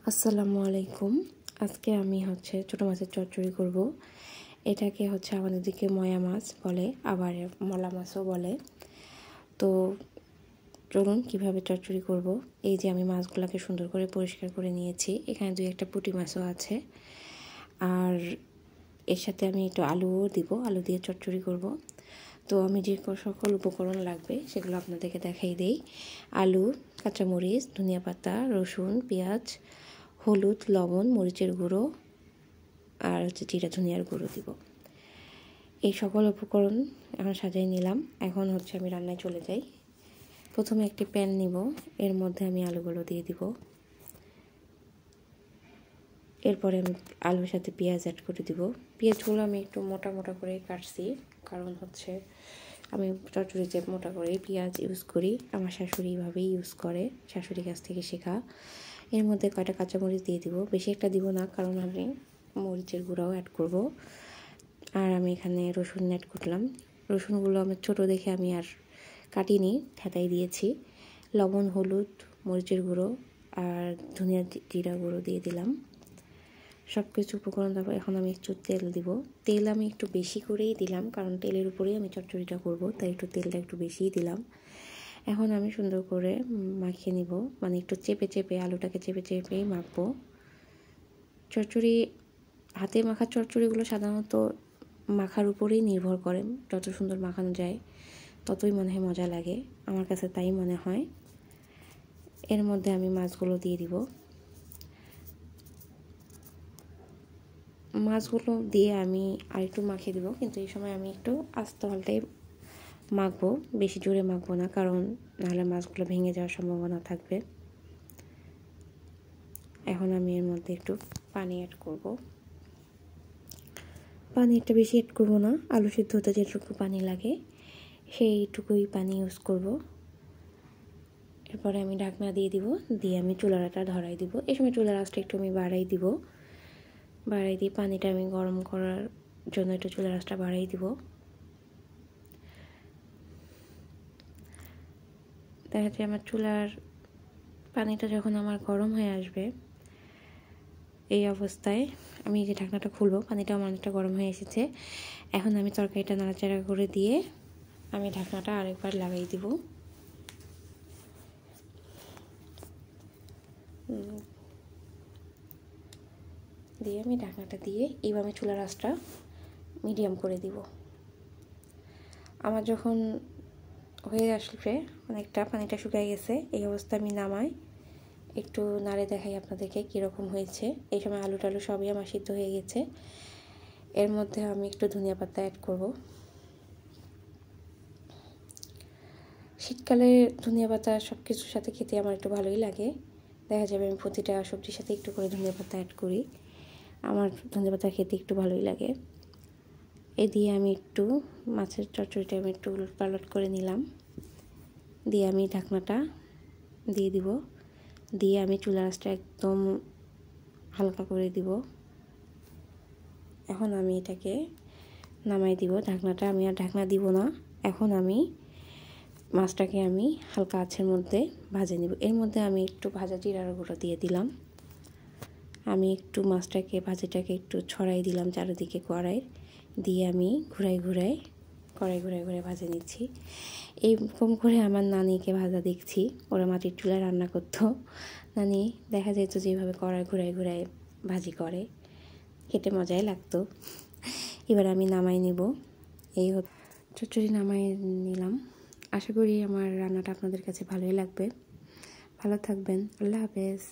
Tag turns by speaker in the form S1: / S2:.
S1: আসসালামু আলাইকুম। আজকে আমি ছোট মাছের চচ্চড়ি করব। এটাকে আমাদের দিকে ময়া মাছ বলে, আবার মলা মাছও বলে। তো চলুন কিভাবে চচ্চড়ি করব। এই যে আমি মাছগুলোকে সুন্দর করে পরিষ্কার করে নিয়েছি। এখানে দুই একটা পুঁটি মাছও আছে, আর এর সাথে আমি একটু আলুও দিব। আলু দিয়ে চচ্চড়ি করব। তো আমি যে সকল উপকরণ লাগবে সেগুলো আপনাদেরকে দেখাই দেই। আলু, কাঁচামরিচ, ধনিয়া পাতা, রসুন, পেঁয়াজ, হলুদ, লবণ, মরিচের গুঁড়ো আর জিরা ধনিয়ার গুঁড়ো দিব। এই সকল উপকরণ এখন সাজিয়ে নিলাম। এখন আমি রান্নায় চলে যাই। প্রথমে একটি প্যান নিব, এর মধ্যে আমি আলুগুলো দিয়ে দিব। এরপরে আমি আলুর সাথে পেঁয়াজ অ্যাড করে দিব। পেঁয়াজগুলো আমি একটু মোটা মোটা করে কাটছি, কারণ আমি চচ্চড়িতে মোটা করে পেঁয়াজ ইউজ করি। আমার শাশুড়ি এইভাবেই ইউজ করে, শাশুড়ির কাছ থেকে শেখা। এর মধ্যে কয়টা কাঁচামরিচ দিয়ে দিব, বেশি একটা দিব না, কারণ আমি মরিচের গুঁড়াও অ্যাড করব। আর আমি এখানে রসুন অ্যাড করলাম। রসুনগুলো আমি ছোট দেখে আমি আর কাটিনি, থেতাই দিয়েছি। লবণ, হলুদ, মরিচের গুঁড়ো আর ধনিয়া জিরা গুঁড়ো দিয়ে দিলাম। সব কিছু উপকরণ দেবো। এখন আমি একটু তেল দিব। তেল আমি একটু বেশি করেই দিলাম, কারণ তেলের উপরেই আমি চচ্চড়িটা করব, তাই তেলটা একটু বেশিই দিলাম। এখন আমি সুন্দর করে মাখিয়ে নিব, মানে একটু চেপে চেপে, আলুটাকে চেপে চেপেই মাখবো। চচ্চড়ি, হাতে মাখা চচ্চড়িগুলো সাধারণত মাখার উপরেই নির্ভর করে। যত সুন্দর মাখানো যায় ততই মনে হয় মজা লাগে, আমার কাছে তাই মনে হয়। এর মধ্যে আমি মাছগুলো দিয়ে দিব। মাছগুলো দিয়ে আমি আর একটু মাখিয়ে দিব, কিন্তু এই সময় আমি একটু আস্তে পাল্টাই মাখবো, বেশি জোরে মাখবো না, কারণ নাহলে মাছগুলো ভেঙে যাওয়ার সম্ভাবনা থাকবে। এখন আমি এর মধ্যে একটু পানি অ্যাড করব। পানি একটা বেশি অ্যাড করব না, আলু সিদ্ধ হতে যেটুকু পানি লাগে সেইটুকুই পানি ইউজ করব। এরপরে আমি ঢাকনা দিয়ে দিব, দিয়ে আমি চুলাটা ধরাই দিব। এই সময় চুলার আঁচটা একটু আমি বাড়াই দিয়ে পানিটা আমি গরম করার জন্য একটু চুলার আঁচটা বাড়াই দিব। দেখা যাচ্ছে আমার চুলার পানিটা যখন আমার গরম হয়ে আসবে, এই অবস্থায় আমি যে ঢাকনাটা খুলবো, পানিটা আমার অনেকটা গরম হয়ে এসেছে। এখন আমি তরকারিটা নাড়াচাড়া করে দিয়ে আমি ঢাকনাটা আরেকবার লাগাই দিব। দিয়ে আমি ঢাকনাটা দিয়ে এইভাবে চুলার আঁচটা মিডিয়াম করে দিব। আমার যখন হয়ে আসবে, অনেকটা পানিটা শুকিয়ে গেছে, এই অবস্থা আমি নামাই, একটু নাড়ে দেখাই আপনাদেরকে কীরকম হয়েছে। এই সময় আলু টালু সবই আমার সিদ্ধ হয়ে গেছে। এর মধ্যে আমি একটু ধনিয়া পাতা অ্যাড করব। শীতকালে ধনিয়া পাতা সব কিছুর সাথে খেতে আমার একটু ভালোই লাগে। দেখা যাবে আমি প্রতিটা সবজির সাথে একটু করে ধনিয়া পাতা অ্যাড করি, আমার ধনিয়া পাতা খেতে একটু ভালোই লাগে। এই দিয়ে আমি একটু মাছের চচ্চড়িটা আমি একটু উলট পালট করে নিলাম, দিয়ে আমি ঢাকনাটা দিয়ে দিব। দিয়ে আমি চুলার আঁচটা একদম হালকা করে দিব। এখন আমি এটাকে নামাই দিব। ঢাকনাটা আমি আর ঢাকনা দিব না। এখন আমি মাছটাকে আমি হালকা আঁচের মধ্যে ভাজে নিব। এর মধ্যে আমি একটু ভাজা জিরার গুঁড়ো দিয়ে দিলাম। আমি একটু ভাজাটাকে একটু ছড়াই দিলাম চারিদিকে কড়াই দিয়ে, আমি ঘুরাই ঘুরাই ভাজে নিচ্ছি। এইরকম করে আমার নানিকে ভাজা দেখছি, ওরা মাটির চুলায় রান্না করতো। নানি দেখা যেত যেভাবে কড়াই ঘুরাই ভাজি করে, খেতে মজাই লাগতো। এবার আমি নামাই নেব। এই চচ্চড়ি নামাই নিলাম। আশা করি আমার রান্নাটা আপনাদের কাছে ভালোই লাগবে। ভালো থাকবেন। আল্লাহ হাফেজ।